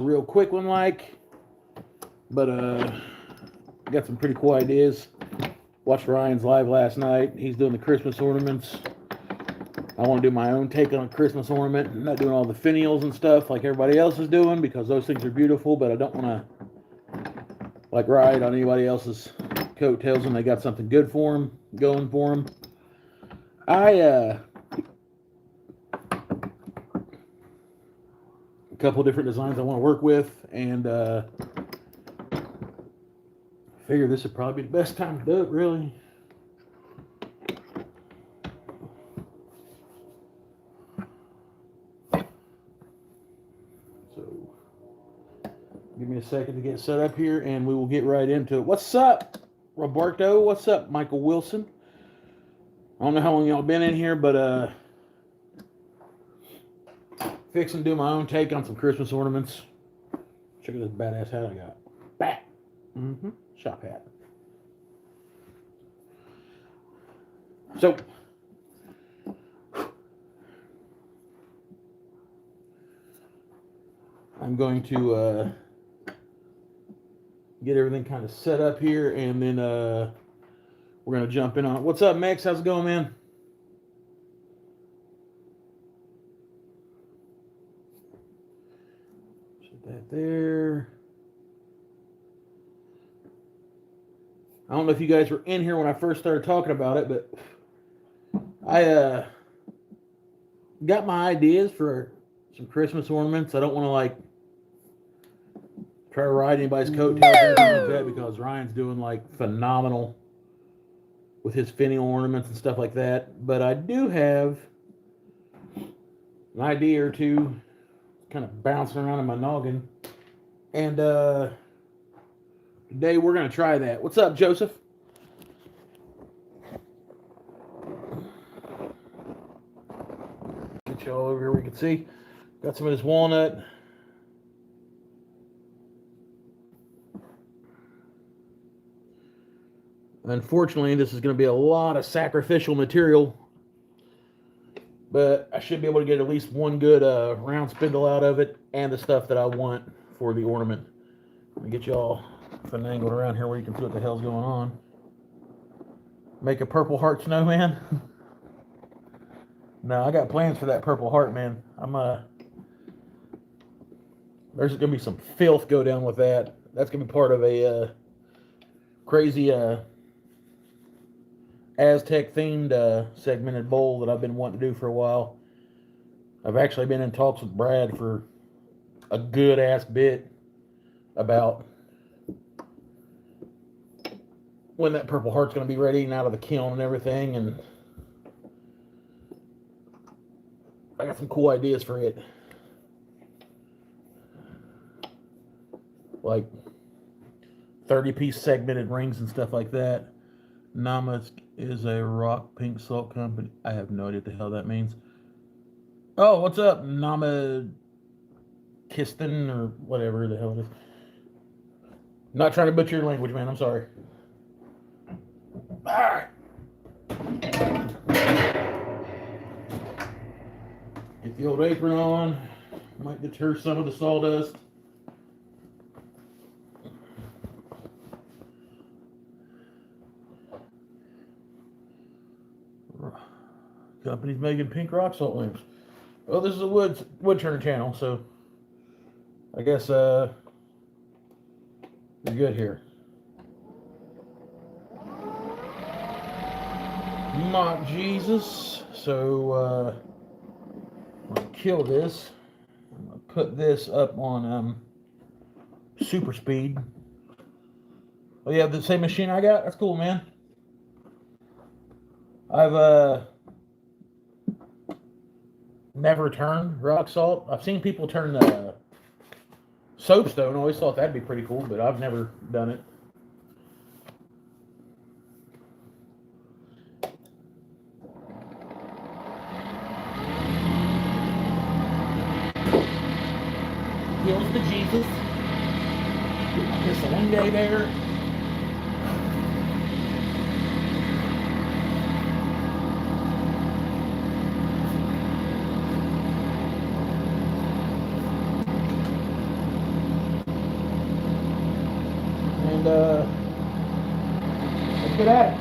real quick one like, but got some pretty cool ideas. Watched Ryan's live last night. He's doing the Christmas ornaments. I want to do my own take on a Christmas ornament. I'm not doing all the finials and stuff like everybody else is doing because those things are beautiful, but I don't want to like ride on anybody else's coattails when they got something good for them, going for them. A couple different designs I want to work with, and figure this would probably be the best time to do it, really. So, give me a second to get set up here, and we will get right into it. What's up, Roberto? What's up, Michael Wilson? I don't know how long y'all been in here, but fixing to do my own take on some Christmas ornaments. Check out this badass hat I got. Bah! Shop hat. So, I'm going to get everything kind of set up here, and then we're going to jump in on it. What's up, Max? How's it going, man? Set that there. I don't know if you guys were in here when I first started talking about it, but I got my ideas for some Christmas ornaments. I don't want to like try to ride anybody's coattails or anything like that because Ryan's doing like phenomenal with his finial ornaments and stuff like that. But I do have an idea or two kind of bouncing around in my noggin. And today we're going to try that. What's up, Joseph? Get y'all over here where you can see. Got some of this walnut. Unfortunately, this is going to be a lot of sacrificial material, but I should be able to get at least one good round spindle out of it and the stuff that I want for the ornament. Let me get y'all finangled around here where you can see what the hell's going on. Make a purple heart snowman. No, I got plans for that purple heart, man. There's gonna be some filth go down with that. That's gonna be part of a crazy Aztec themed segmented bowl that I've been wanting to do for a while. I've actually been in talks with Brad for a good ass bit about when that purple heart's going to be ready and out of the kiln and everything, and I got some cool ideas for it. Like 30-piece segmented rings and stuff like that. Nama is a rock pink salt company. I have no idea what the hell that means. Oh, what's up, Nama Kiston or whatever the hell it is. Not trying to butcher your language, man. I'm sorry. Alright. Get the old apron on. Might deter some of the sawdust. Company's making pink rock salt lamps. Well, this is a wood turner channel, so I guess you're good here. Mock Jesus. So I'm gonna kill this. I'm gonna put this up on super speed. Oh, you have the same machine I got? That's cool, man. I've never turned rock salt. I've seen people turn soapstone. I always thought that'd be pretty cool, but I've never done it. Here's the Jesus. Just one day there. and let's get at it.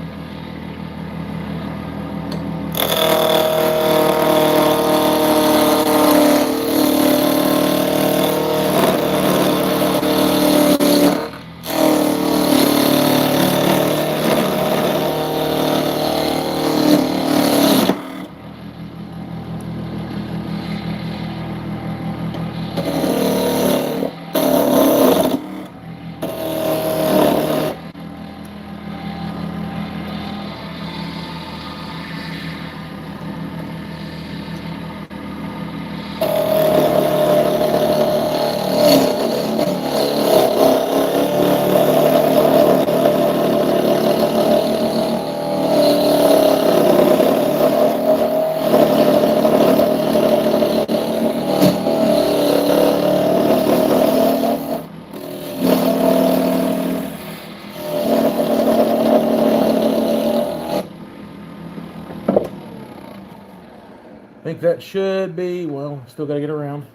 I think that should be, well, still got to get around.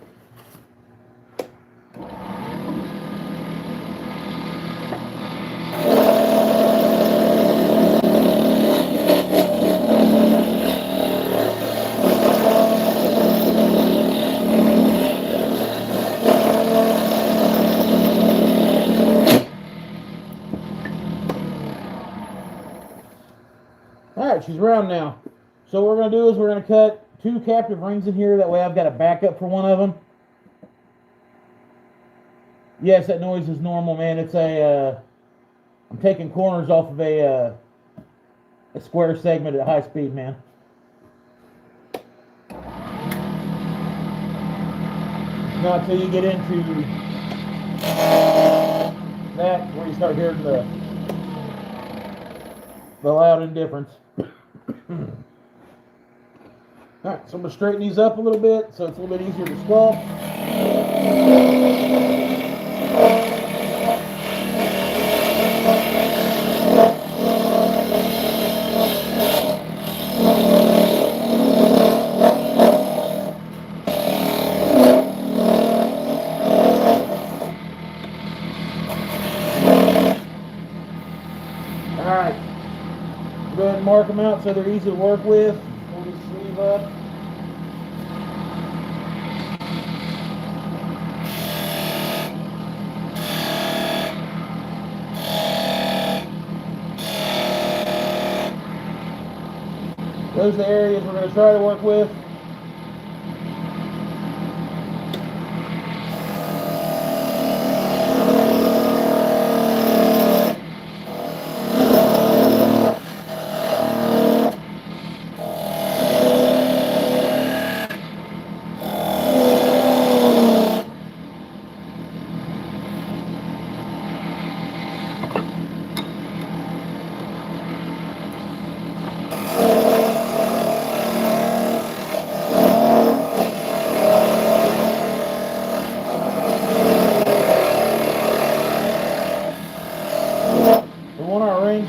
Alright, she's round now. So what we're going to do is we're going to cut 2 captive rings in here. That way I've got a backup for one of them. Yes, that noise is normal, man. It's I'm taking corners off of a square segment at high speed, man. Not until you get into that where you start hearing the loud indifference. Alright, so I'm going to straighten these up a little bit so it's a little bit easier to sculpt. Alright, go ahead and mark them out so they're easy to work with. Pull this sleeve up. Those are the areas we're going to try to work with.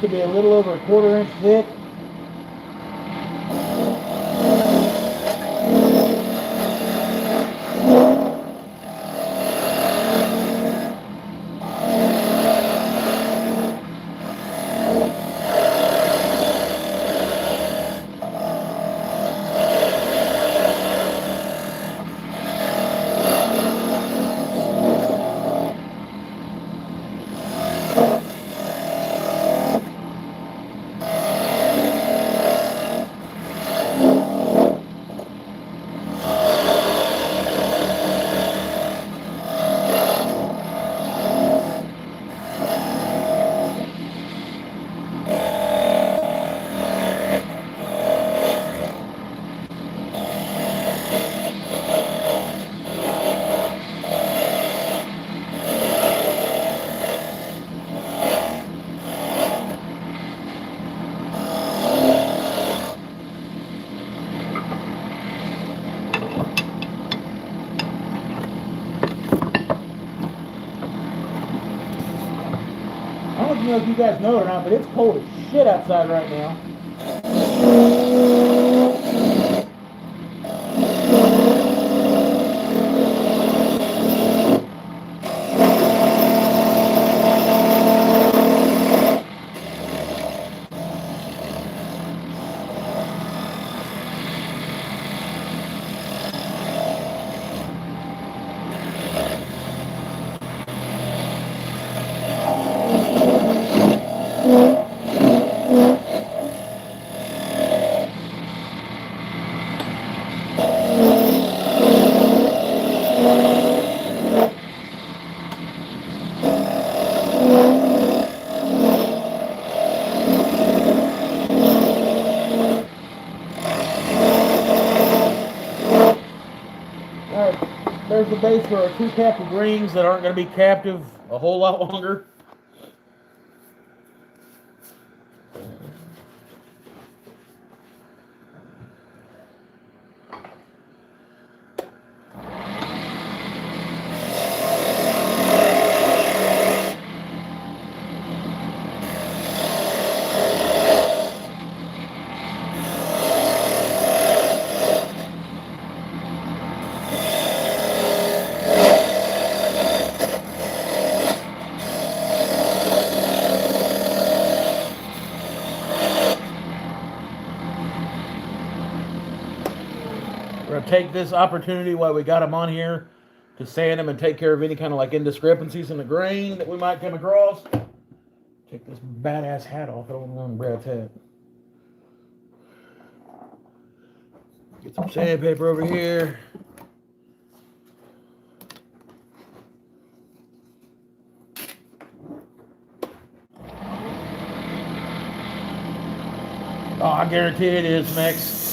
To be a little over a 1/4 inch thick. I don't know if you guys know it or not, but it's cold as shit outside right now. there's the base for our 2 captive rings that aren't going to be captive a whole lot longer. We're going to take this opportunity while we got them on here to sand them and take care of any kind of like indiscrepancies in the grain that we might come across. Take this badass hat off. I don't want to Brad's hat. Get some sandpaper over here. Oh, I guarantee it is next.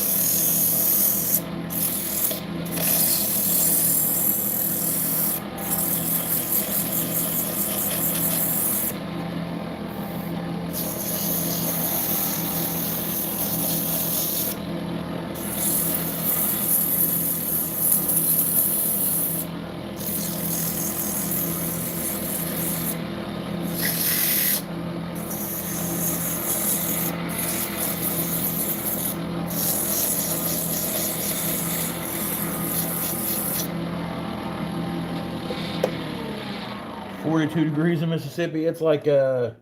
.42 degrees in Mississippi. It's like I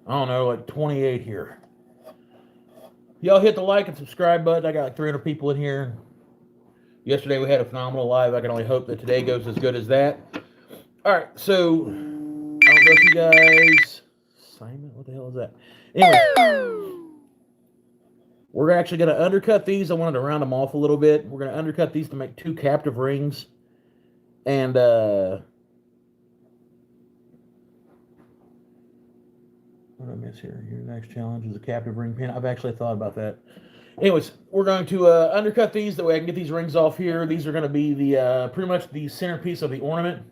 don't know, like 28 here. Y'all hit the like and subscribe button. I got like 300 people in here. Yesterday we had a phenomenal live. I can only hope that today goes as good as that. All right, so I don't know if you guys. Simon, what the hell is that? Anyway, we're actually going to undercut these. I wanted to round them off a little bit. We're going to undercut these to make 2 captive rings, and what did I miss here? Your next challenge is a captive ring pin. I've actually thought about that. Anyways, we're going to undercut these. That way I can get these rings off here. These are going to be the pretty much the centerpiece of the ornament.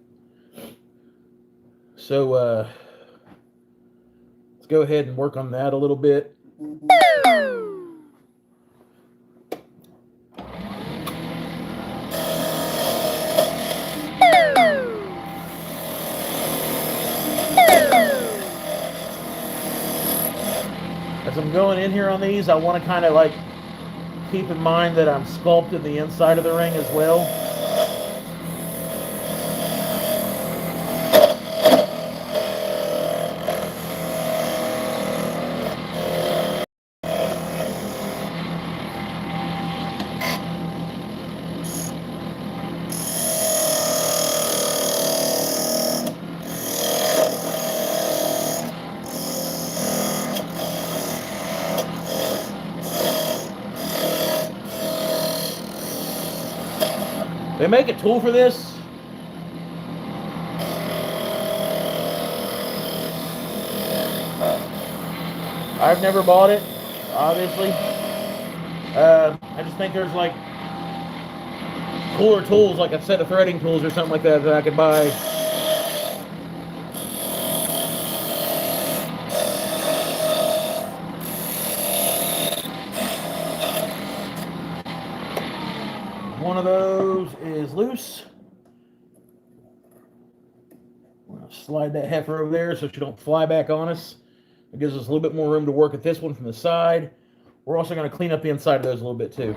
So let's go ahead and work on that a little bit. As I'm going in here on these, I want to kind of like keep in mind that I'm sculpting the inside of the ring as well. They make a tool for this. I've never bought it, obviously. I just think there's like cooler tools, like a set of threading tools or something like that I could buy. One of those is loose. I'm going to slide that heifer over there so she don't fly back on us. It gives us a little bit more room to work at this one from the side. We're also going to clean up the inside of those a little bit too.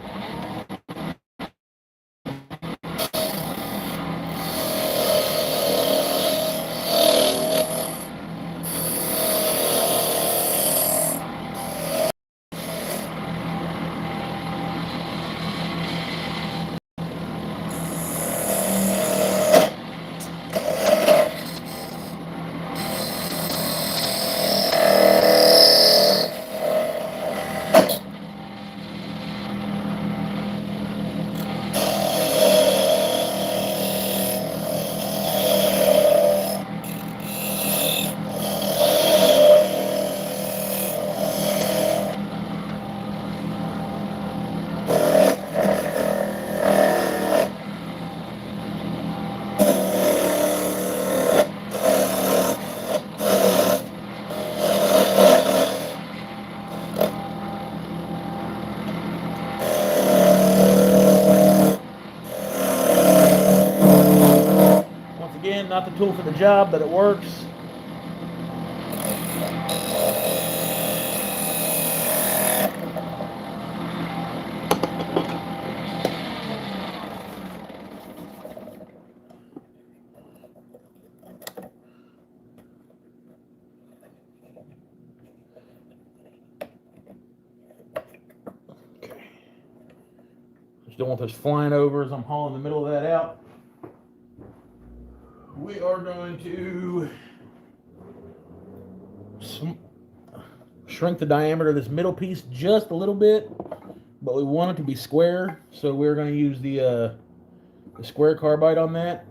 the tool for the job, but it works. Just don't want this flying over as I'm hauling the middle of that out. We are going to shrink the diameter of this middle piece just a little bit, but we want it to be square, so we're going to use the square carbide on that.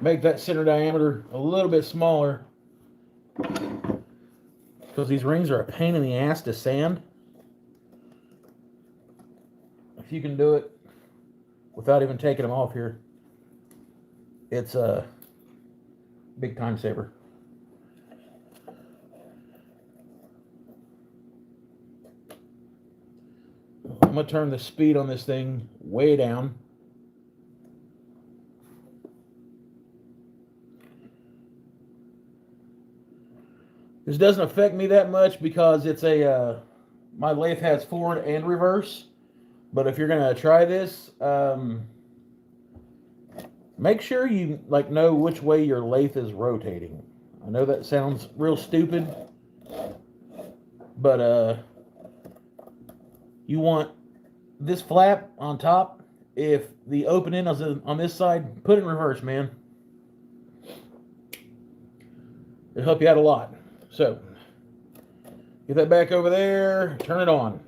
Make that center diameter a little bit smaller because these rings are a pain in the ass to sand. If you can do it without even taking them off here, it's a big time saver. I'm going to turn the speed on this thing way down. This doesn't affect me that much because it's my lathe has forward and reverse. But if you're gonna try this, make sure you know which way your lathe is rotating. I know that sounds real stupid, but you want this flap on top. If the open end is on this side, put it in reverse, man. It'll help you out a lot. So, get that back over there, turn it on.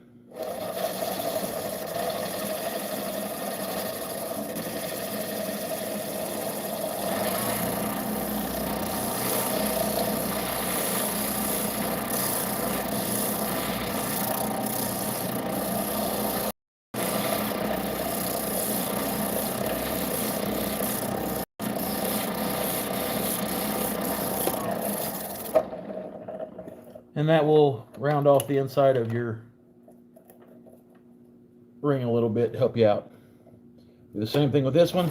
And that will round off the inside of your ring a little bit to help you out. Do the same thing with this one.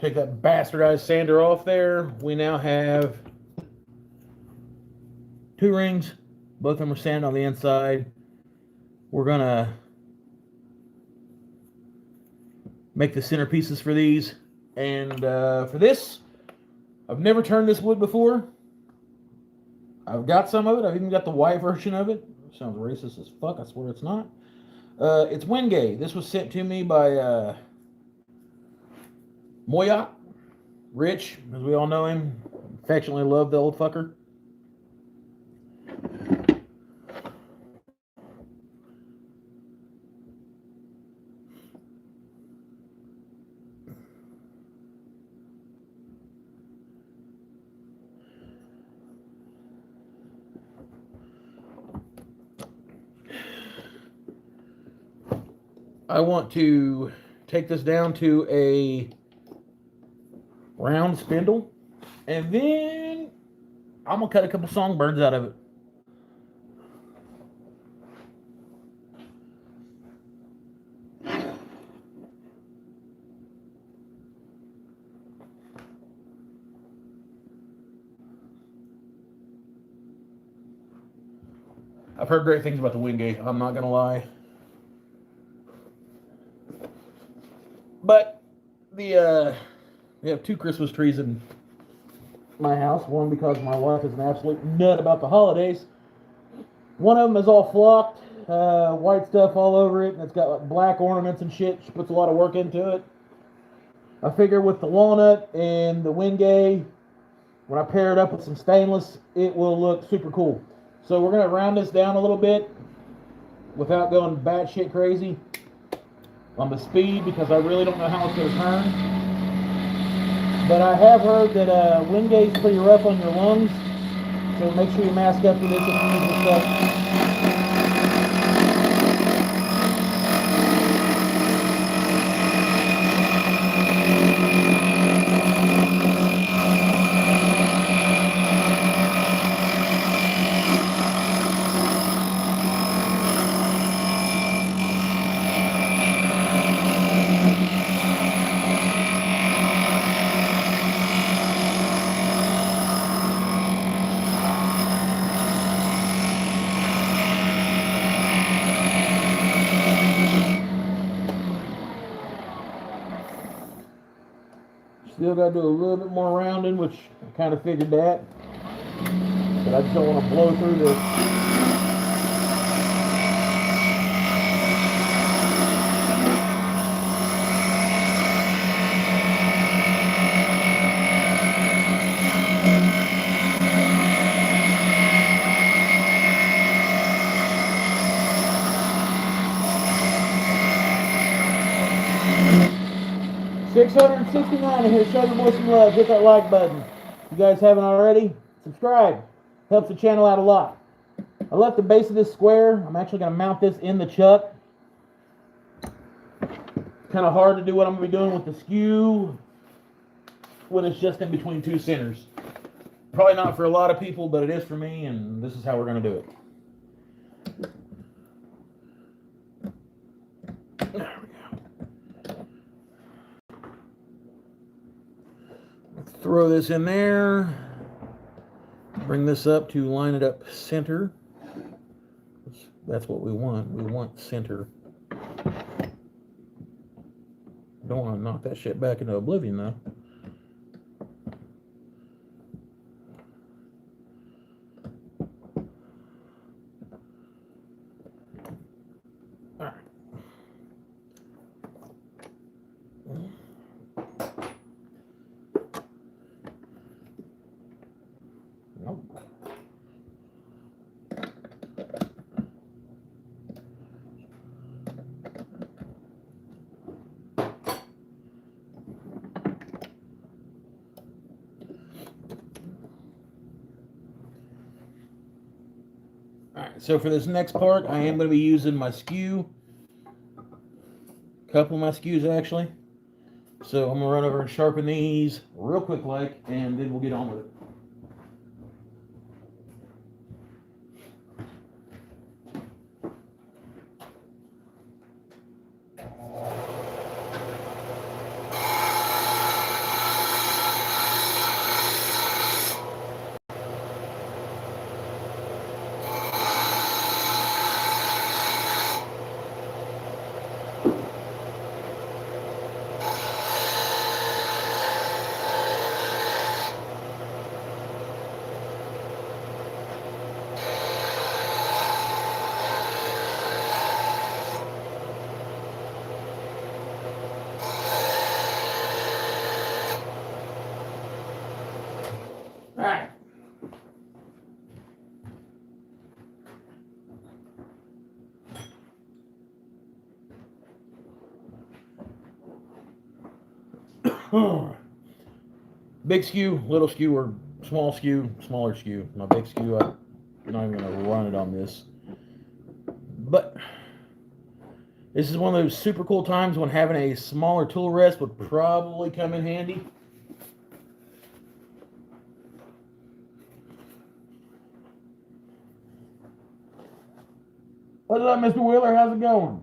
Take that bastardized sander off there. We now have 2 rings. Both of them are sanded on the inside. We're gonna make the center pieces for these. And for this, I've never turned this wood before. I've got some of it. I've even got the white version of it. Sounds racist as fuck. I swear it's not. It's Wingay. This was sent to me by Moyoc, Rich, as we all know him. Affectionately love the old fucker. I want to take this down to a round spindle, and then I'm gonna cut a couple songbirds out of it. I've heard great things about the Wingay, I'm not gonna lie. But we have 2 Christmas trees in my house. One because my wife is an absolute nut about the holidays. One of them is all flocked. white stuff all over it, and it's got like black ornaments and shit. She puts a lot of work into it. I figure with the walnut and the Wingay, when I pair it up with some stainless, it will look super cool. So we're going to round this down a little bit without going batshit crazy on the speed, because I really don't know how it's going to turn. But I have heard that Wingay is pretty rough on your lungs, so make sure you mask up for this if you use this stuff. 'Still got to do a little bit more rounding, which I kind of figured that. But I just don't want to blow through this. 669 in here. Show your boy some love. Hit that like button. If you guys haven't already, subscribe. Helps the channel out a lot. I left the base of this square. I'm actually going to mount this in the chuck. Kind of hard to do what I'm going to be doing with the skew when it's just in between two centers. Probably not for a lot of people, but it is for me, and this is how we're going to do it. There we go. Let's throw this in there. Bring this up to line it up center. That's what we want. We want center. Don't want to knock that shit back into oblivion, though. All right. Nope. Alright, so for this next part, I am going to be using my skew. A couple of my skews, actually. So I'm going to run over and sharpen these real quick like, and then we'll get on with it. Alright. Big skew, little skew, or small skew, smaller skew. My big skew, I'm not even going to run it on this. But this is one of those super cool times when having a smaller tool rest would probably come in handy. What's up, Mr. Wheeler? How's it going?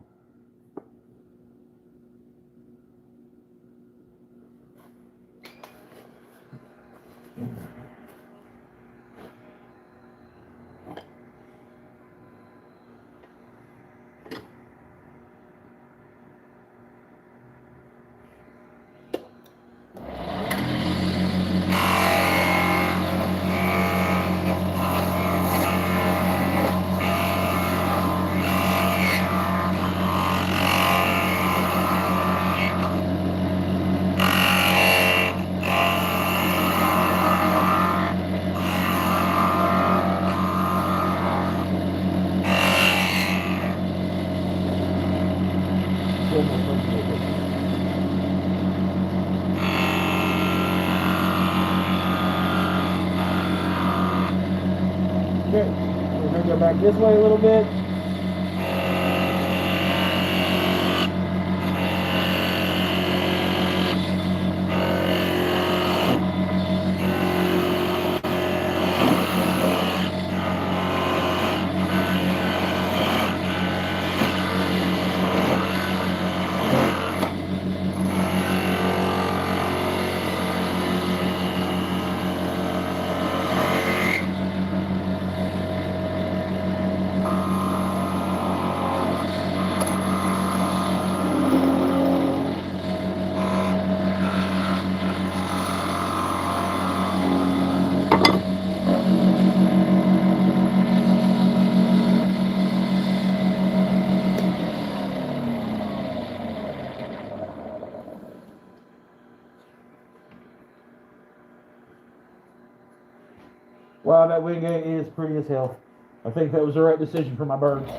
back this way a little bit. Wow, that wingate is pretty as hell. I think that was the right decision for my birds.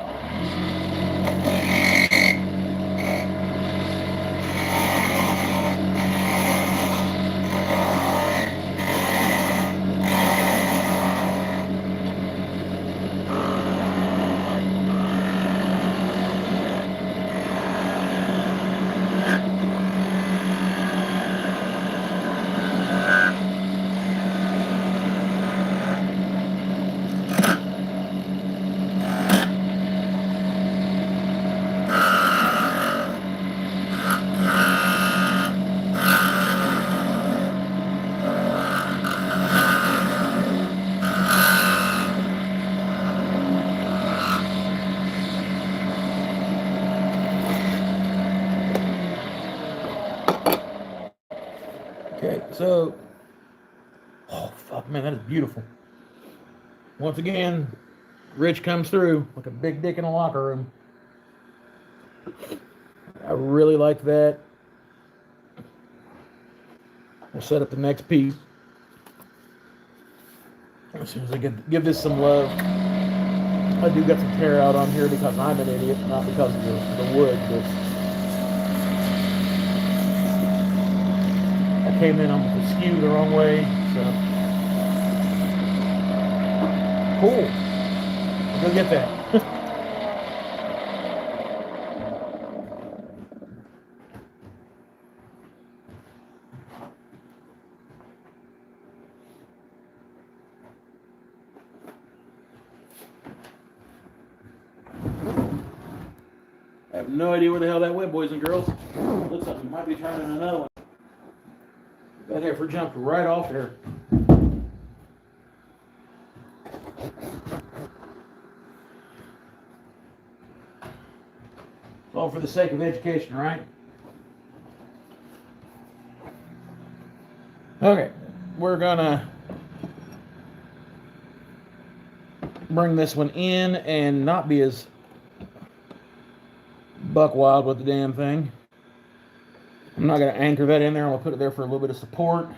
Okay, so, oh fuck, man, that is beautiful. Once again, Rich comes through like a big dick in a locker room. I really like that. We'll set up the next piece. As soon as I give this some love. I do got some tear out on here because I'm an idiot, not because of the wood, but I came in on the skew the wrong way, so cool. I'll go get that. I have no idea where the hell that went, boys and girls. Looks like we might be trying another one. That heifer jumped right off there. All for the sake of education, right? Okay, we're gonna bring this one in and not be as buck wild with the damn thing. I'm not going to anchor that in there. I'm going to put it there for a little bit of support.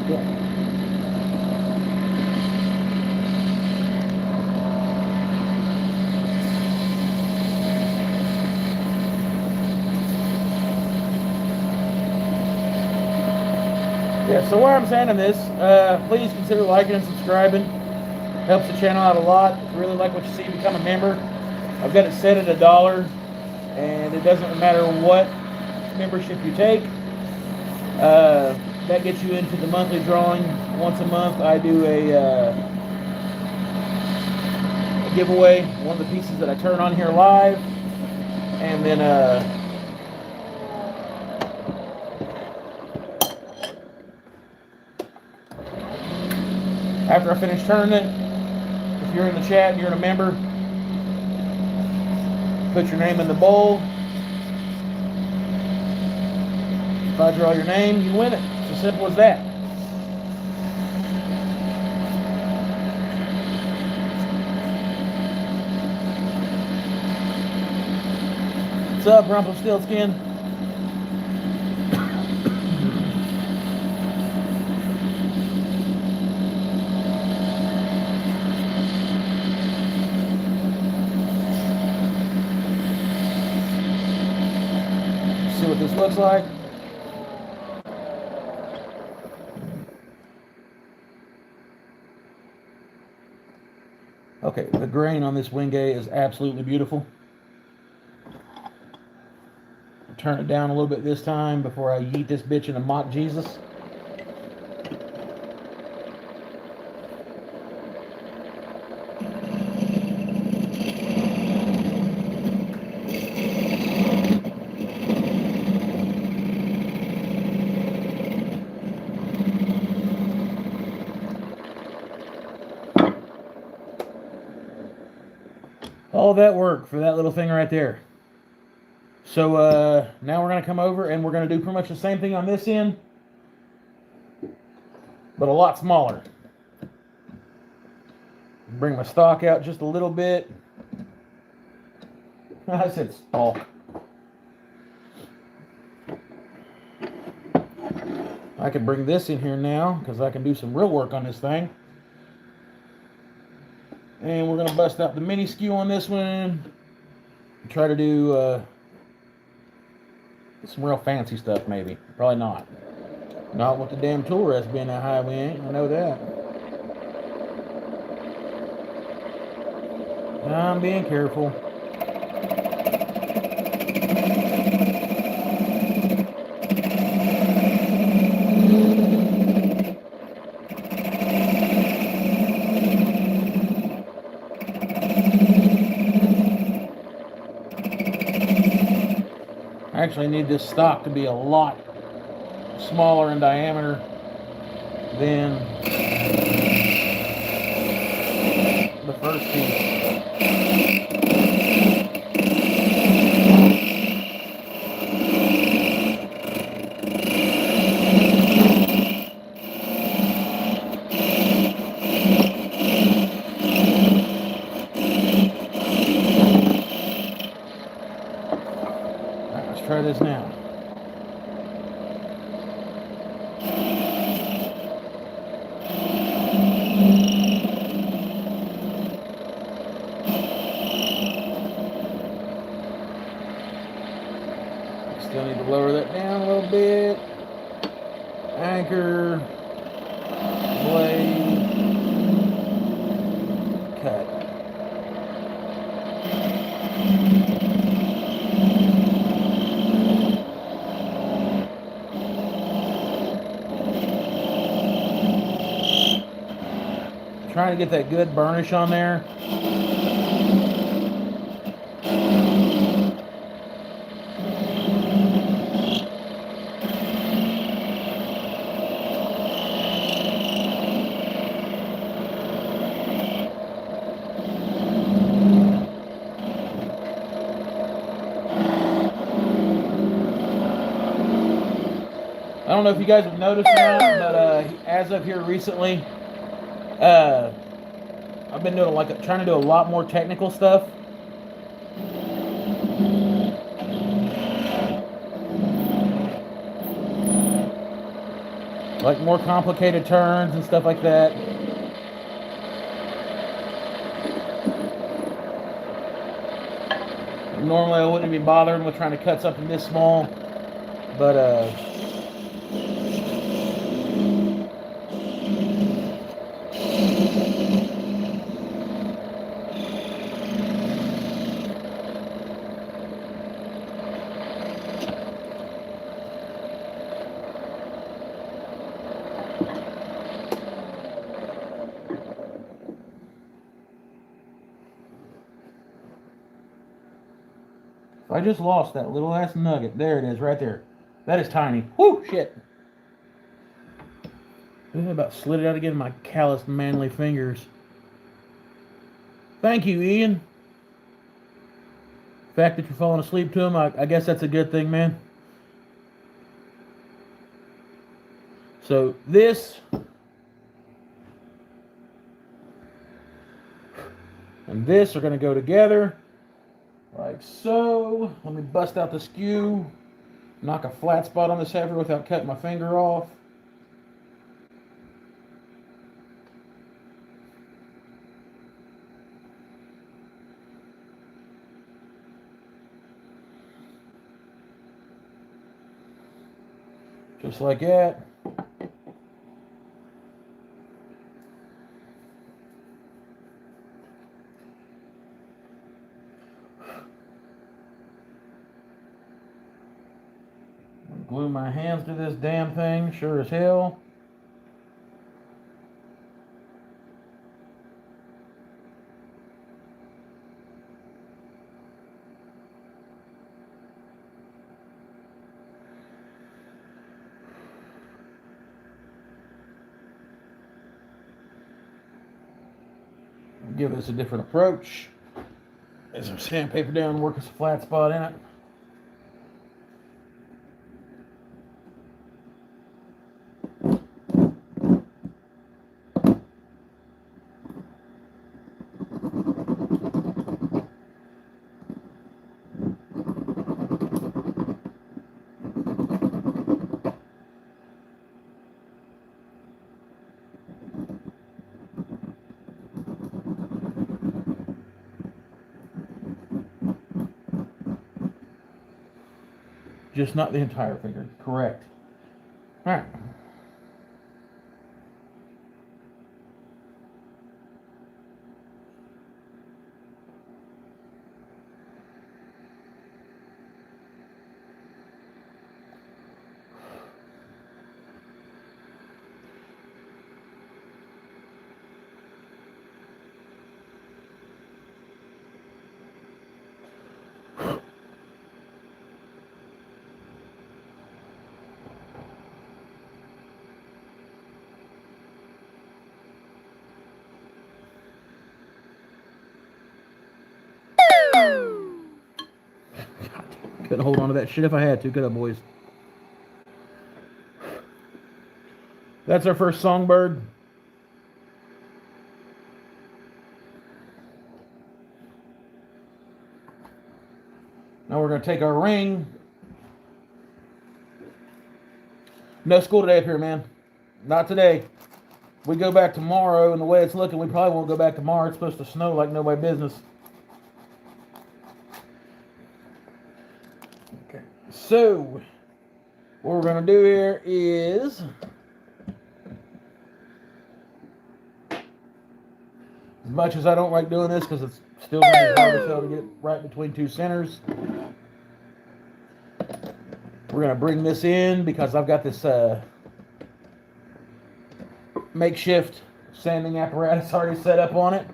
Yeah. Yeah, so where I'm sanding this, please consider liking and subscribing. Helps the channel out a lot. If you really like what you see, become a member. I've got it set at $1, and it doesn't matter what membership you take. That gets you into the monthly drawing. Once a month, I do a giveaway. One of the pieces that I turn on here live, and then after I finish turning it, if you're in the chat and you're a member, put your name in the bowl. If I draw your name, you win it. It's as simple as that. What's up, Rumpelstiltskin? See what this looks like. Okay, the grain on this wingay is absolutely beautiful. Turn it down a little bit this time before I yeet this bitch into mock Jesus. All that work for that little thing right there. So now we're going to come over and we're going to do pretty much the same thing on this end, but a lot smaller. Bring my stalk out just a little bit. I said stalk. I can bring this in here now because I can do some real work on this thing. And we're going to bust out the mini skew on this one. Try to do some real fancy stuff, maybe. Probably not. Not with the damn tool rest being that high, we ain't. I know that. I'm being careful. I actually need this stock to be a lot smaller in diameter than the first piece. Let's try this now. Still need to lower that down a little bit. Anchor, blade, cut. Trying to get that good burnish on there. I don't know if you guys have noticed or not, but as of here recently, I've been doing trying to do a lot more technical stuff. like more complicated turns and stuff like that. Normally I wouldn't be bothering with trying to cut something this small, but I just lost that little ass nugget. There it is, right there. That is tiny. Whoo, shit. I about slid it out again in my calloused, manly fingers. Thank you, Ian. The fact that you're falling asleep to him, I guess that's a good thing, man. So this and this are going to go together like so. Let me bust out the skew, knock a flat spot on this heifer without cutting my finger off. Just like that. Glue my hands to this damn thing, sure as hell. Give this a different approach. Get some sandpaper down and work us a flat spot in it. Just not the entire finger. Correct. All right. Couldn't hold on to that shit if I had to. Good up, boys. That's our first songbird. Now we're going to take our ring. No school today up here, man. Not today. We go back tomorrow, and the way it's looking, we probably won't go back tomorrow. It's supposed to snow like nobody business. Okay. So, what we're going to do here is... As much as I don't like doing this, because it's still going to be hard as hell to get right between two centers, we're going to bring this in because I've got this makeshift sanding apparatus already set up on it.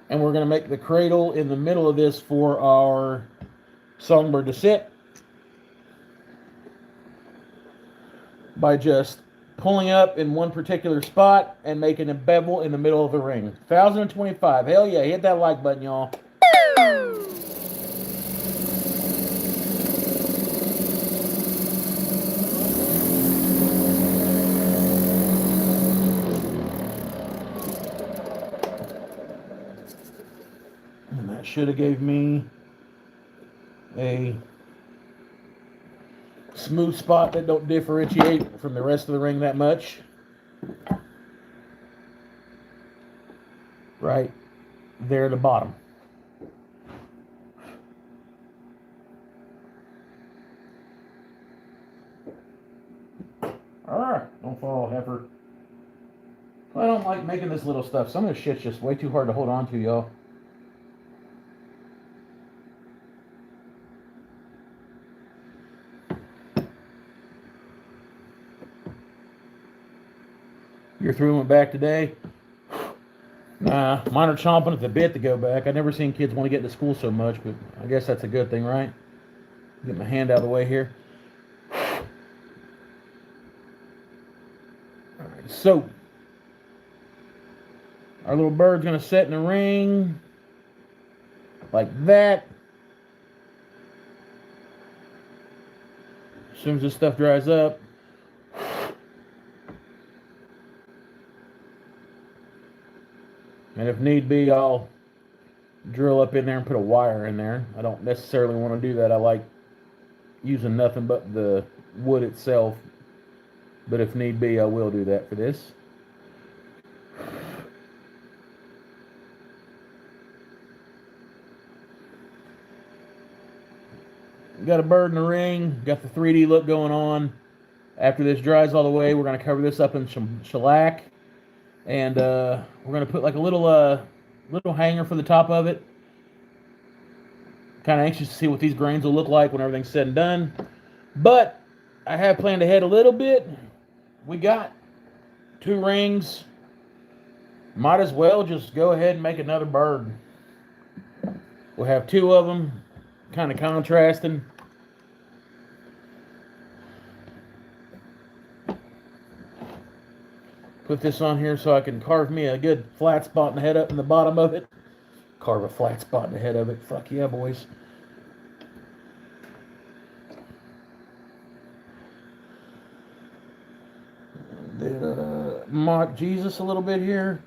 And we're going to make the cradle in the middle of this for our songbird to sit by just pulling up in one particular spot and making a bevel in the middle of the ring. 1025. Hell yeah, hit that like button, y'all. And that should have gave me a smooth spot that don't differentiate from the rest of the ring that much. Right there at the bottom. Alright, don't fall, heifer. I don't like making this little stuff. Some of this shit's just way too hard to hold on to, y'all. You're through and went back today? Nah, mine are chomping at the bit to go back. I've never seen kids want to get to school so much, but I guess that's a good thing, right? Get my hand out of the way here. Alright, so our little bird's going to set in the ring like that. As soon as this stuff dries up, and if need be, I'll drill up in there and put a wire in there. I don't necessarily want to do that. I like using nothing but the wood itself. But if need be, I will do that for this. Got a bird in the ring. Got the 3D look going on. After this dries all the way, we're going to cover this up in some shellac. And we're going to put like a little hanger for the top of it. Kind of anxious to see what these grains will look like when everything's said and done. But I have planned ahead a little bit. We got 2 rings. Might as well just go ahead and make another bird. We'll have 2 of them, kind of contrasting. Put this on here so I can carve me a good flat spot in the head up in the bottom of it. Carve a flat spot in the head of it. Fuck yeah, boys. Mock Jesus a little bit here.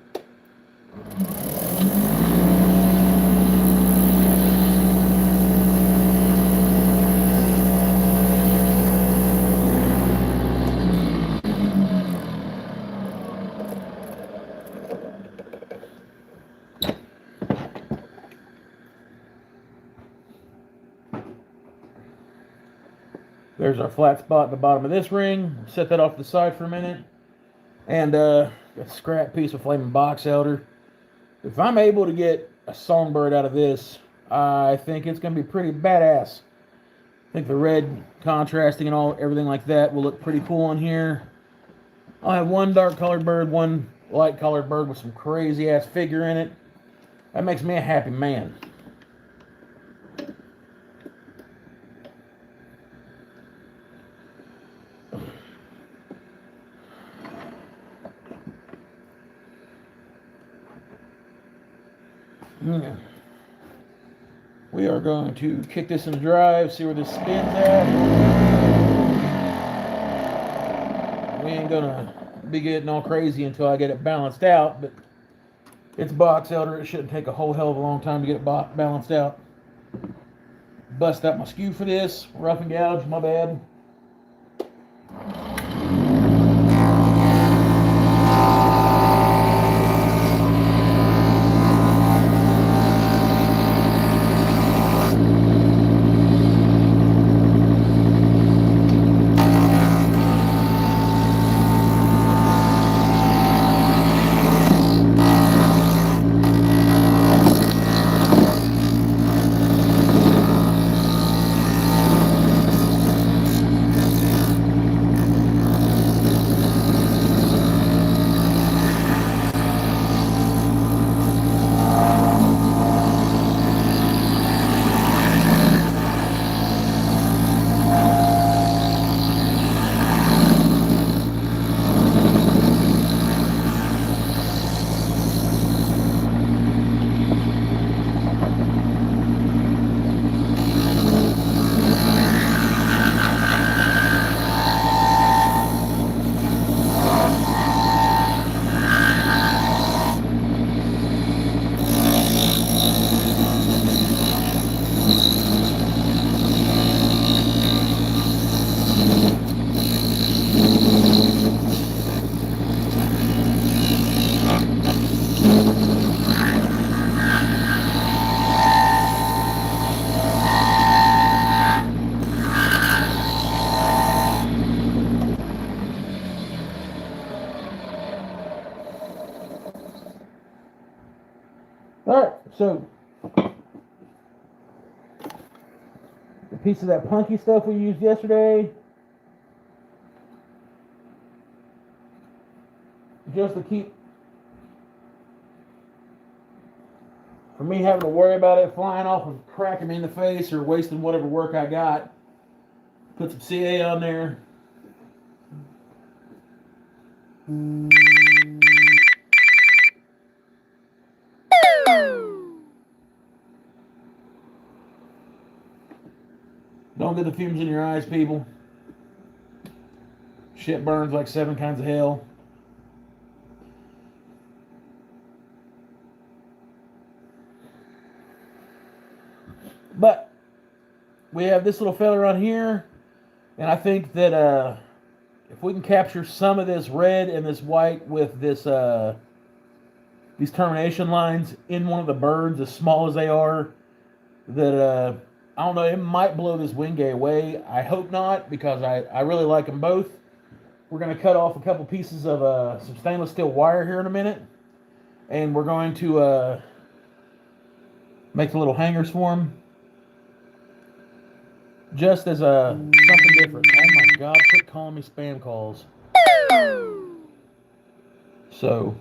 There's our flat spot at the bottom of this ring. Set that off to the side for a minute. And got a scrap piece of flaming box elder. If I'm able to get a songbird out of this, I think it's going to be pretty badass. I think the red contrasting and everything like that will look pretty cool on here. I'll have one dark colored bird, one light colored bird with some crazy ass figure in it. That makes me a happy man. We are going to kick this in drive, see where this spins at. We ain't gonna be getting all crazy until I get it balanced out, but it's box elder. It shouldn't take a whole hell of a long time to get it balanced out. Bust out my skew for this. Rough and gouge, my bad. So, a piece of that punky stuff we used yesterday, just to keep from me having to worry about it flying off and cracking me in the face or wasting whatever work I got. Put some CA on there. Don't get the fumes in your eyes, people. Shit burns like 7 kinds of hell. But we have this little fella on here, and I think that if we can capture some of this red and this white with this these termination lines in one of the birds, as small as they are, that I don't know, it might blow this wingay away. I hope not, because I really like them both. We're going to cut off a couple pieces of some stainless steel wire here in a minute, and we're going to make the little hangers for them, just as something different. Oh my God, quit calling me spam calls. So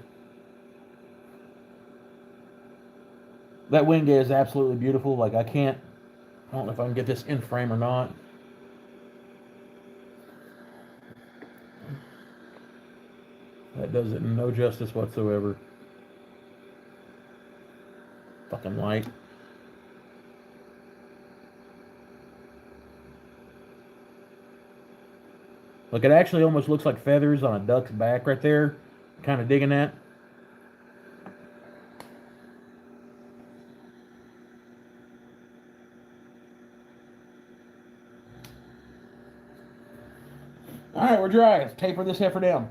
that wingay is absolutely beautiful. Like, I don't know if I can get this in frame or not. That does it no justice whatsoever. Fucking light. Look, it actually almost looks like feathers on a duck's back right there. Kind of digging that. Alright, we're dry. Let's taper this heifer down.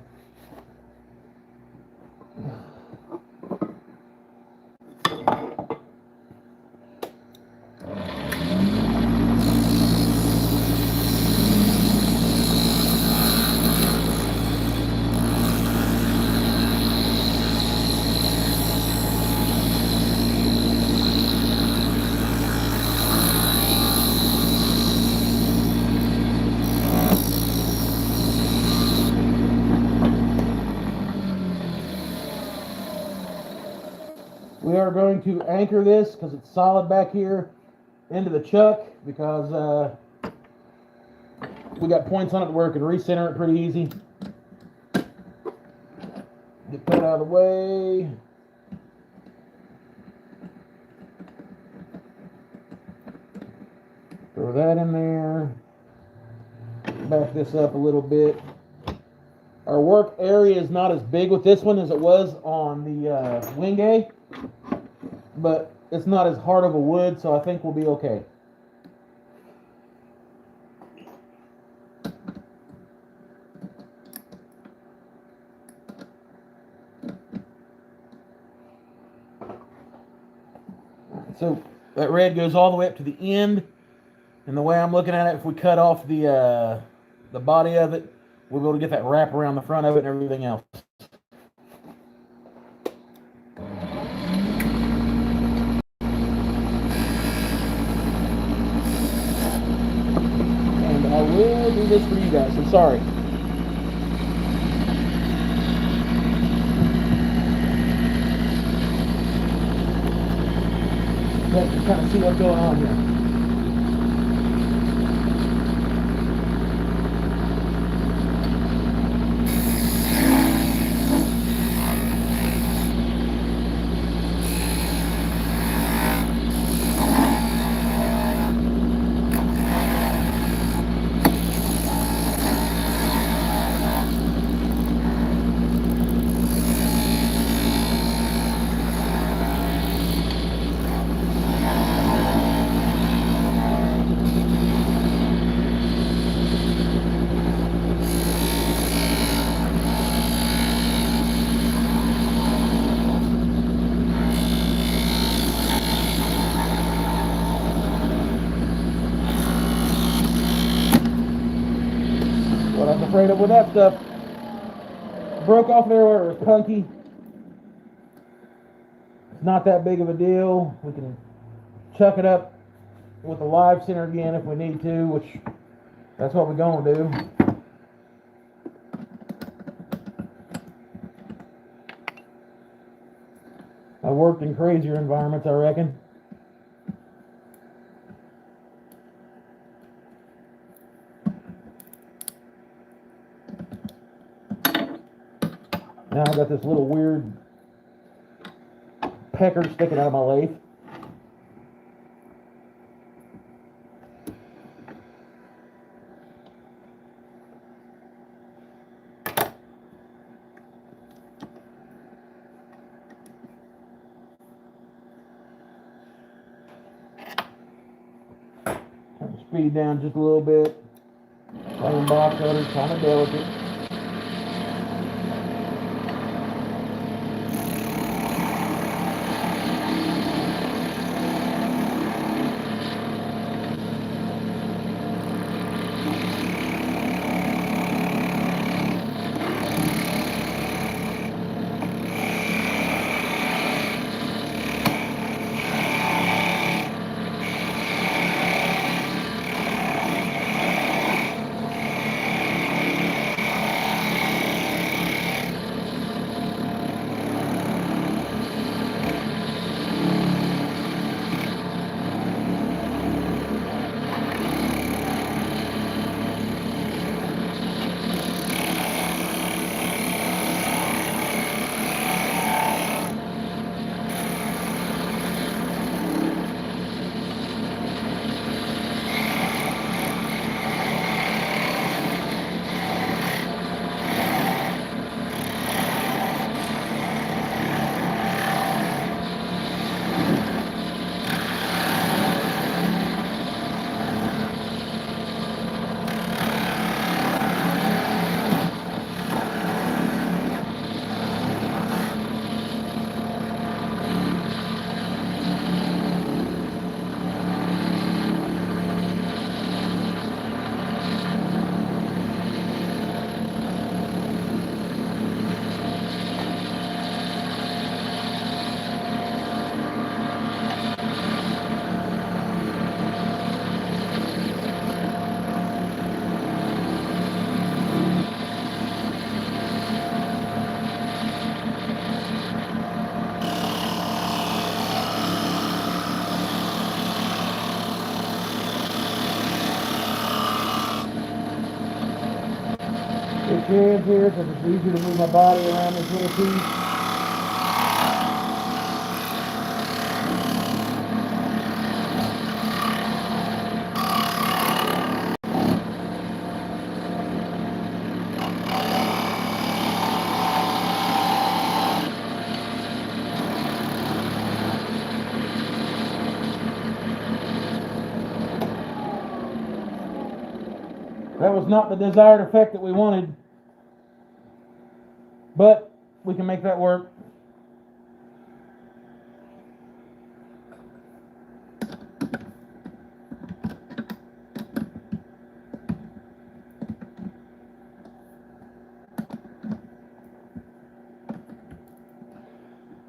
We are going to anchor this, because it's solid back here, into the chuck, because we got points on it where we can recenter it pretty easy. Get that out of the way. Throw that in there. Back this up a little bit. Our work area is not as big with this one as it was on the wingay, but it's not as hard of a wood, so I think we'll be okay. So that red goes all the way up to the end, and the way I'm looking at it, if we cut off the body of it, we'll be able to get that wrap around the front of it and everything else. And I will do this for you guys, so sorry. Let's kind of see what's going on here. What I was afraid of with that stuff. Broke off there where it was punky. It's not that big of a deal. We can chuck it up with the live center again if we need to, which that's what we're going to do. I worked in crazier environments, I reckon. Now I got this little weird pecker sticking out of my lathe. Turn the speed down just a little bit. Plain box cutter, kind of delicate. It's hands here because it's easier to move my body around this little piece. That was not the desired effect that we wanted, but we can make that work.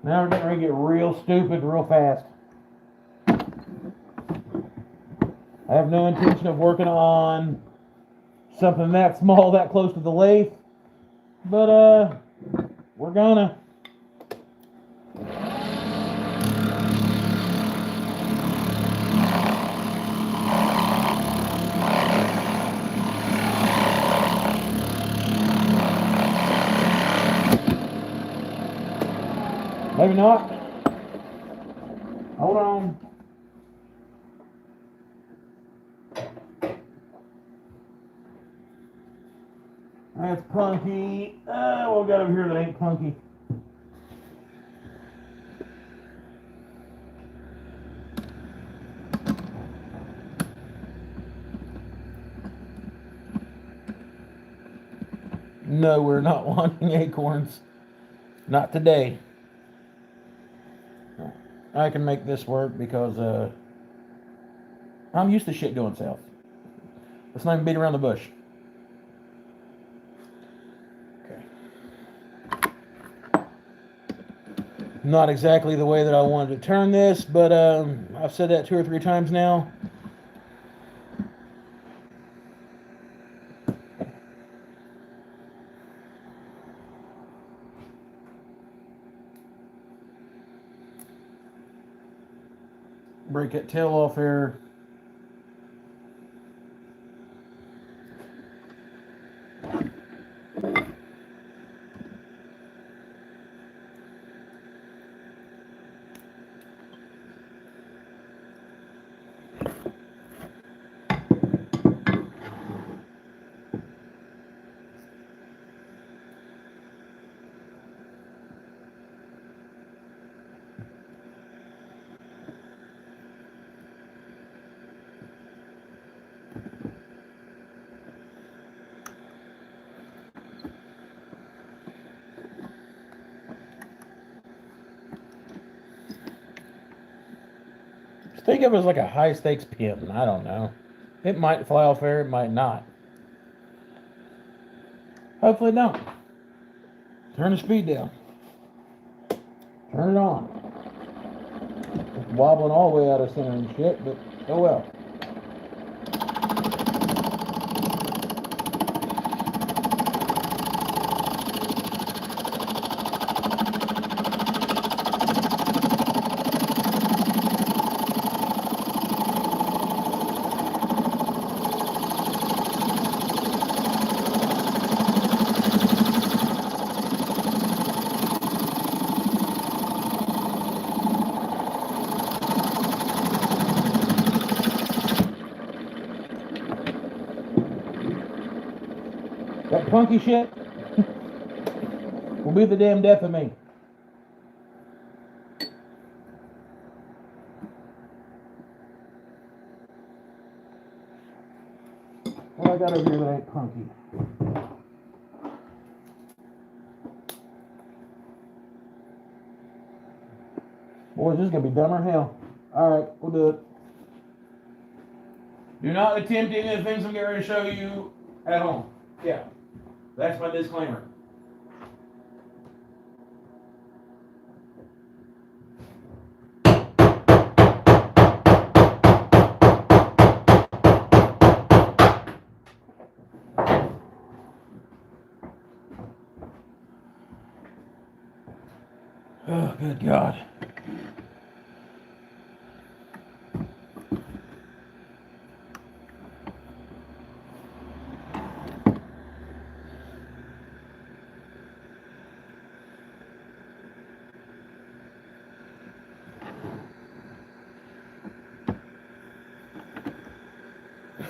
Now we're getting ready to get real stupid real fast. I have no intention of working on something that small, that close to the lathe, but we're gonna. Maybe not. Hold on. That's punky. What we got over here that ain't punky? No, we're not wanting acorns. Not today. I can make this work because I'm used to shit going south. Let's not even beat around the bush. Okay. Not exactly the way that I wanted to turn this, but I've said that 2 or 3 times now. Break that tail off there. Think of it as like a high stakes pin. I don't know. It might fly off air, it might not. Hopefully it don't. Turn the speed down. Turn it on. It's wobbling all the way out of center and shit, but oh well. That punky shit will be the damn death of me. What I got over here that ain't punky? Boy, this is going to be dumber than hell. Alright, we'll do it. Do not attempt any of the things I'm getting ready to show you at home. Yeah, that's my disclaimer. Oh, good God.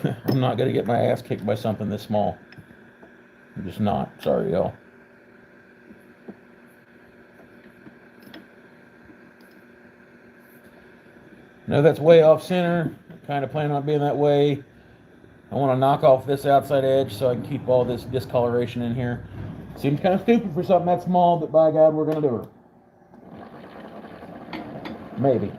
I'm not going to get my ass kicked by something this small. I'm just not. Sorry, y'all. No, that's way off center. Kind of plan on being that way. I want to knock off this outside edge so I can keep all this discoloration in here. Seems kind of stupid for something that small, but by God, we're going to do her. Maybe.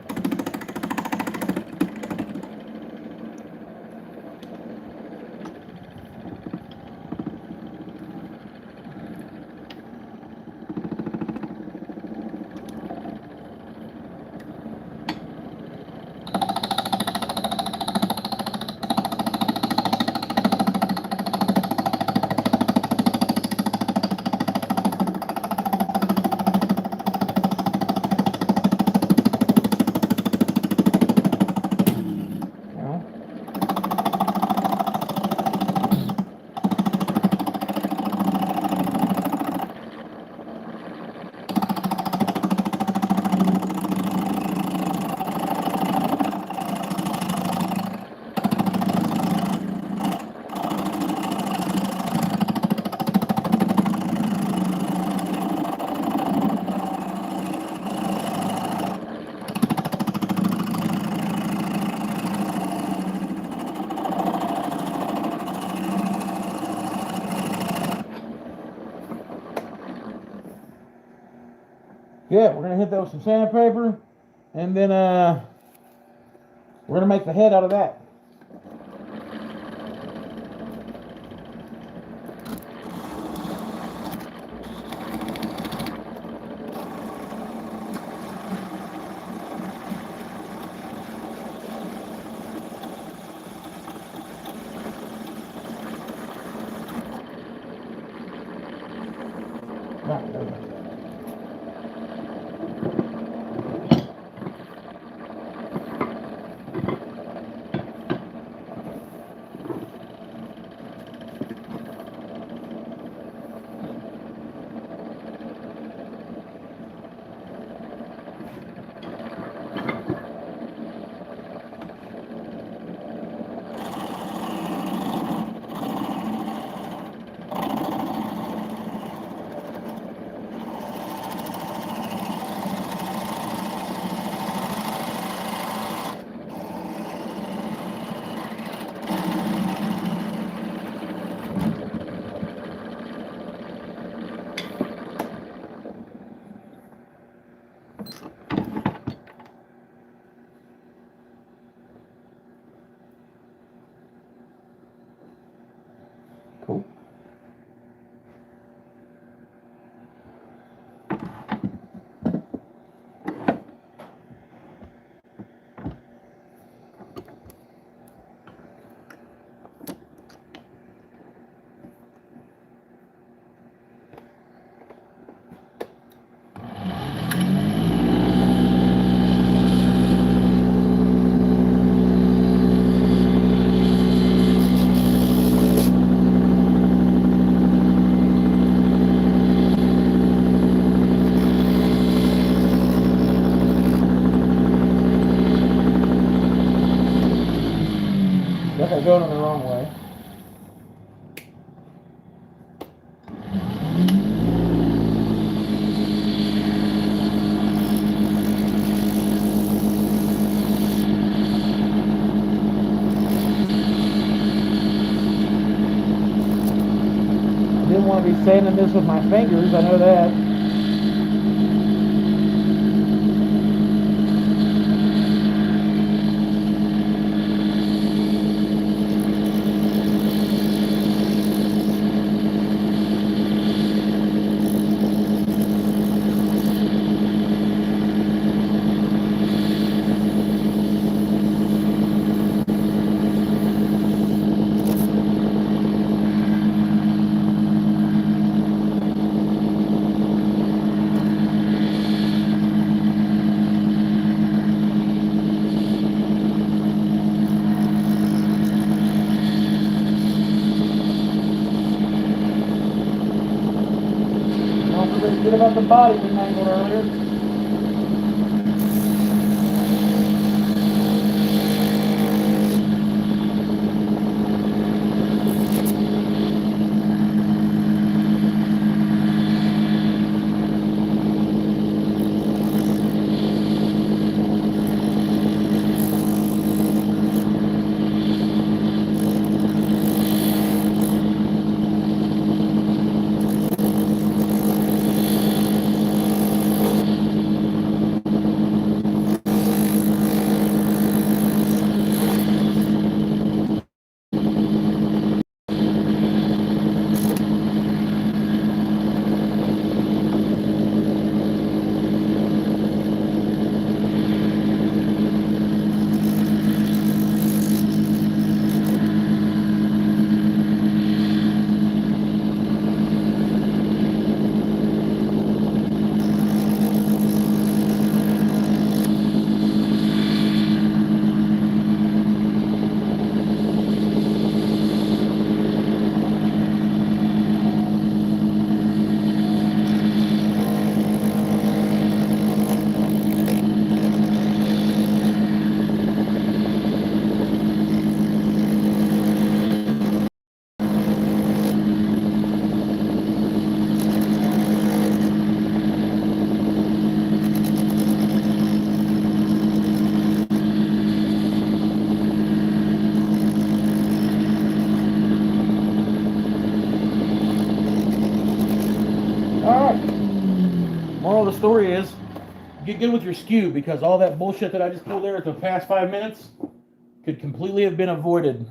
Yeah, we're going to hit that with some sandpaper, and then we're going to make the head out of that. Cool. Guess I'm going the wrong way. I didn't want to be sanding this with my fingers, I know that. Forget about the body we mangled earlier. Moral of the story is, get good with your skew, because all that bullshit that I just pulled there at the past 5 minutes could completely have been avoided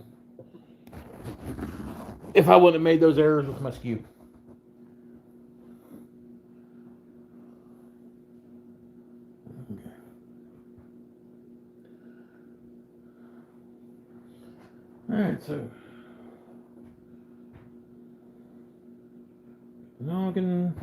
if I wouldn't have made those errors with my skew. Okay. Alright, so noggin.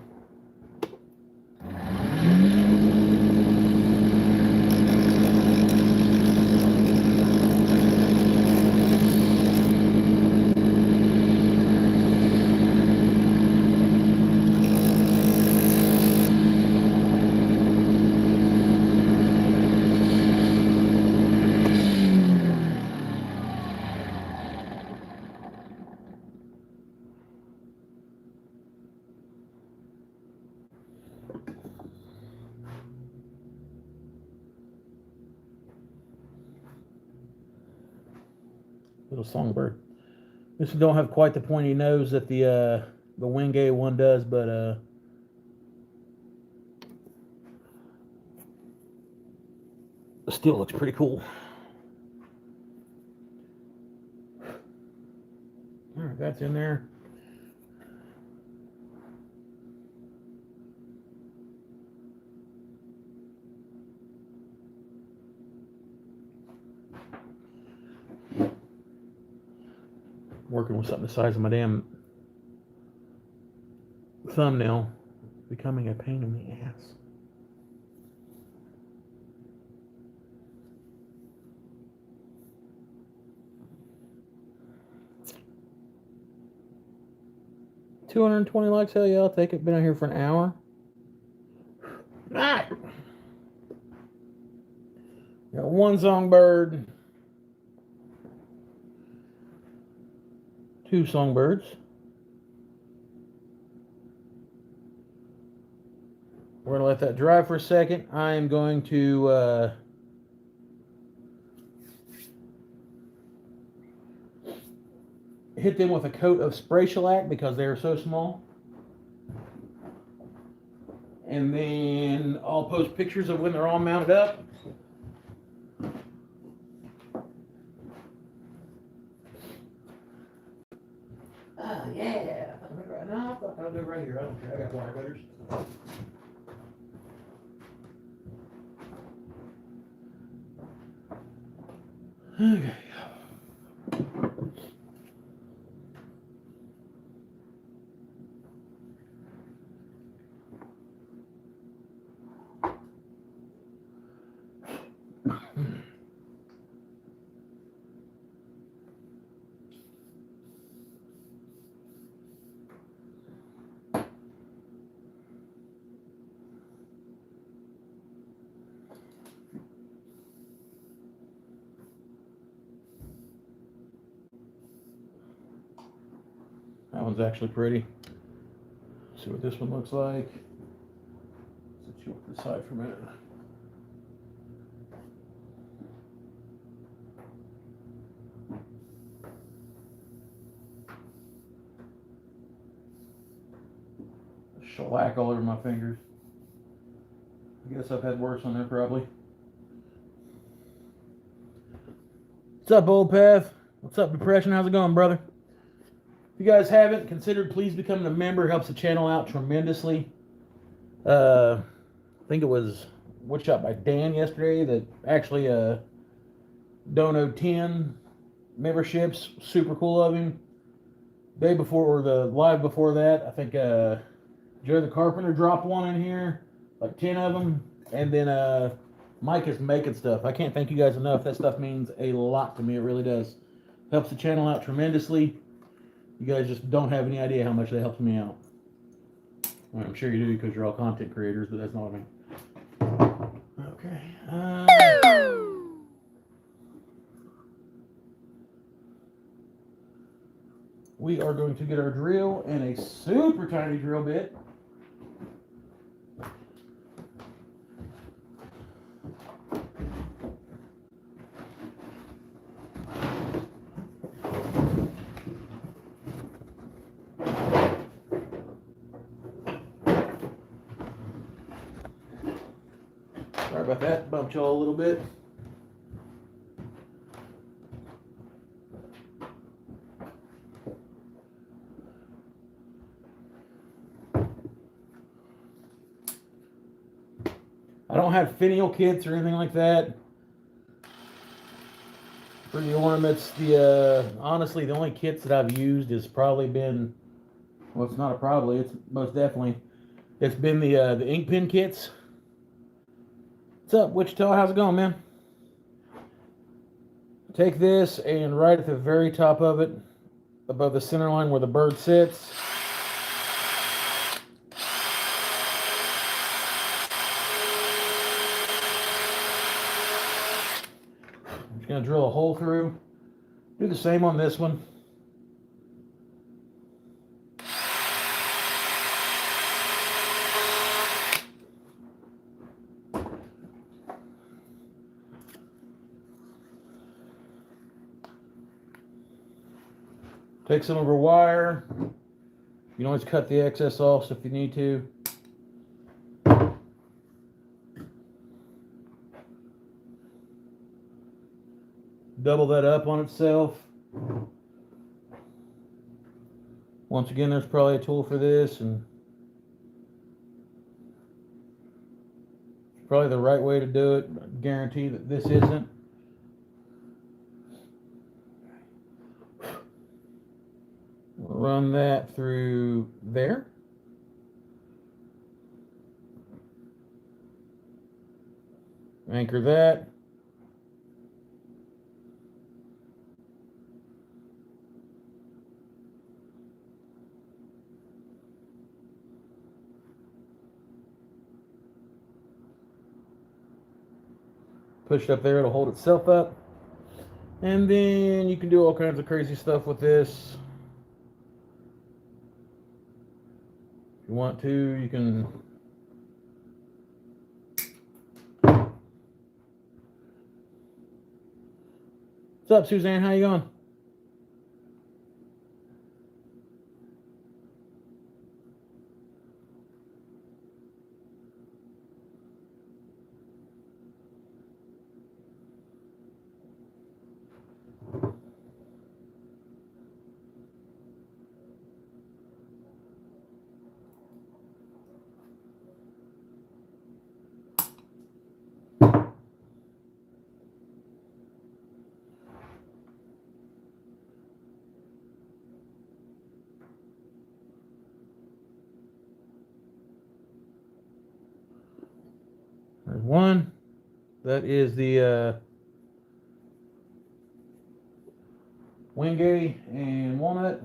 Little songbird. This one don't have quite the pointy nose that the Wingate one does, but it still looks pretty cool. All right, that's in there. Working with something the size of my damn thumbnail, becoming a pain in the ass. $220 likes, hell yeah, I'll take it. Been out here for an hour. All right. Got one songbird, two songbirds. We're going to let that dry for a second. I am going to hit them with a coat of spray shellac because they are so small. And then I'll post pictures of when they're all mounted up. Oh, yeah. Right now, I'll do it right here. I don't care. I got wire cutters. Okay. That one's actually pretty. Let's see what this one looks like. Set you off to the side for a minute. Shellac all over my fingers. I guess I've had worse on there probably. What's up, Old Path? What's up, Depression? How's it going, brother? If you guys haven't considered, please becoming a member. It helps the channel out tremendously. I think it was woodshop by Dan yesterday that actually donoed 10 memberships. Super cool of him. Day before, or the live before that, I think Joe the Carpenter dropped one in here, like 10 of them. And then Mike is making stuff. I can't thank you guys enough. That stuff means a lot to me. It really does. Helps the channel out tremendously. You guys just don't have any idea how much that helps me out. Well, I'm sure you do because you're all content creators, but that's not what I mean. Okay. We are going to get our drill and a super tiny drill bit. Sorry about that, bumped y'all a little bit. I don't have finial kits or anything like that for the ornaments. Honestly, the only kits that I've used has probably been, well, it's not a probably, it's most definitely, it's been the ink pen kits. What's up, Wichita? How's it going, man? Take this and right at the very top of it, above the center line where the bird sits, I'm just going to drill a hole through. Do the same on this one. Take some of our wire. You can always cut the excess off if you need to. Double that up on itself. Once again, there's probably a tool for this, and it's probably the right way to do it. I guarantee that this isn't. We'll run that through there. Anchor that. Push it up there, it'll hold itself up. And then you can do all kinds of crazy stuff with this. If you want to, you can What's up, Suzanne? How you going? There's one. That is the Wingate and walnut.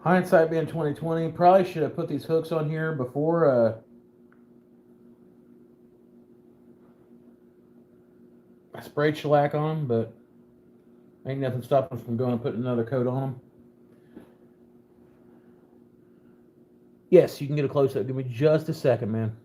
Hindsight being 2020, probably should have put these hooks on here before I sprayed shellac on them, but ain't nothing stopping us from going and putting another coat on them. Yes, you can get a close up. Give me just a second, man.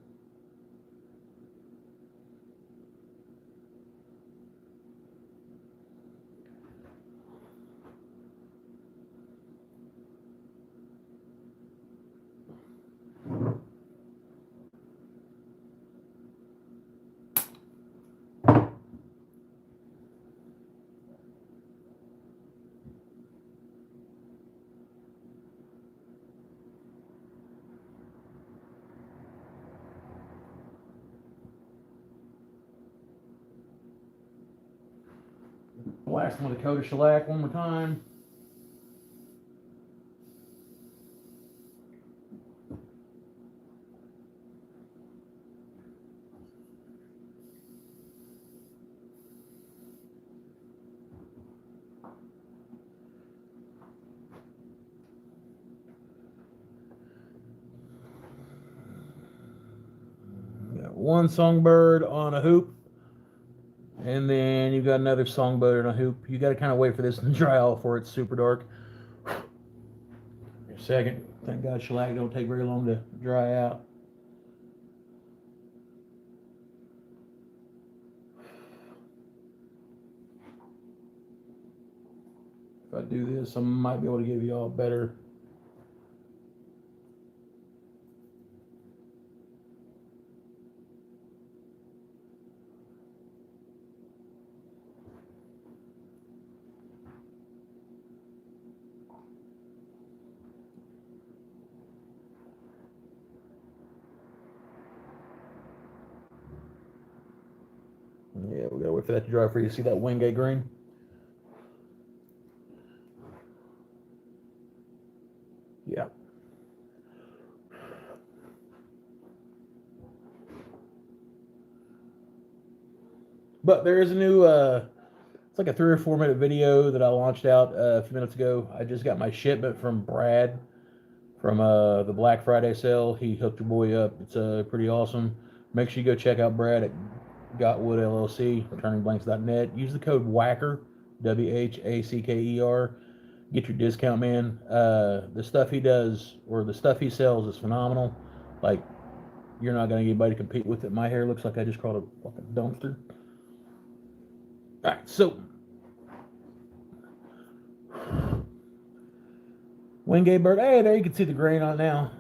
Blast them with a coat of shellac one more time. Got one songbird on a hoop. And then you've got another songbird on a hoop. You got to kind of wait for this to dry off before it's super dark. A second. Thank God shellac don't take very long to dry out. If I do this, I might be able to give you all better. Yeah, we gotta wait for that to dry for you to see that Wingate green. Yeah. But there is a new It's like a 3 or 4 minute video that I launched out a few minutes ago. I just got my shipment from Brad from the Black Friday sale. He hooked your boy up. It's pretty awesome. Make sure you go check out Brad at Gotwood LLC, returningblanks.net. Use the code WHACKER, WHACKER. Get your discount, man. The stuff he does, or the stuff he sells, is phenomenal. Like, you're not going to get anybody to compete with it. My hair looks like I just crawled a fucking dumpster. Alright, so Wingate bird. Hey, there you can see the grain on it now.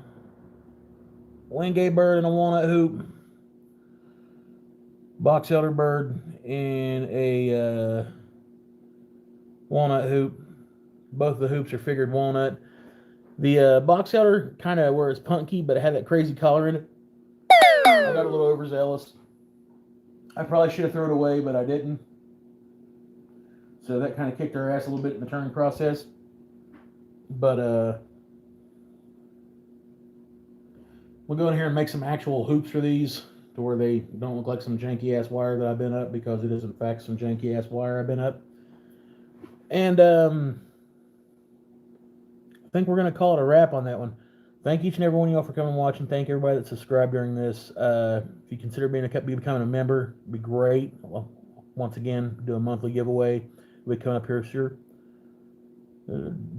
Wingate bird in a walnut hoop. Box elder bird in a walnut hoop. Both the hoops are figured walnut. The box elder kind of where it's punky, but it had that crazy collar in it. I got a little overzealous. I probably should have thrown it away, but I didn't. So that kind of kicked our ass a little bit in the turning process. But we'll go in here and make some actual hoops for these to where they don't look like some janky ass wire that I've been up, because it is in fact some janky ass wire I've been up. And I think we're going to call it a wrap on that one. Thank each and every one of y'all for coming and watching. Thank everybody that subscribed during this. If you consider becoming a member, it'd be great. Well, once again, do a monthly giveaway. We'll be coming up here sure.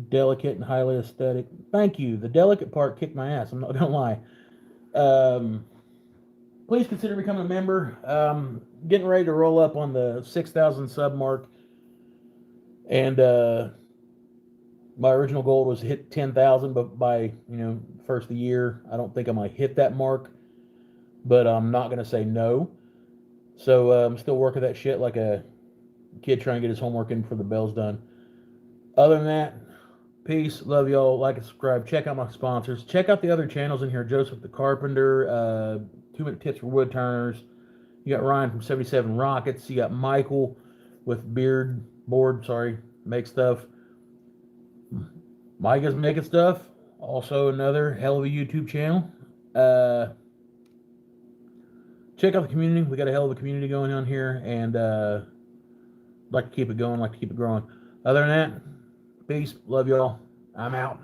Delicate and highly aesthetic. Thank you. The delicate part kicked my ass. I'm not going to lie. Please consider becoming a member. Getting ready to roll up on the 6,000 sub mark. And my original goal was to hit 10,000, but by first of the year, I don't think I might hit that mark. But I'm not going to say no. So I'm still working that shit like a kid trying to get his homework in before the bell's done. Other than that, peace. Love y'all. Like and subscribe. Check out my sponsors. Check out the other channels in here. Joseph the Carpenter, 2 Minute Tips for Wood Turners. You got Ryan from 77 Rockets. You got Michael with make stuff. Micah's making stuff. Also another hell of a YouTube channel. Check out the community. We got a hell of a community going on here, and like to keep it going, like to keep it growing. Other than that, peace. Love y'all. I'm out.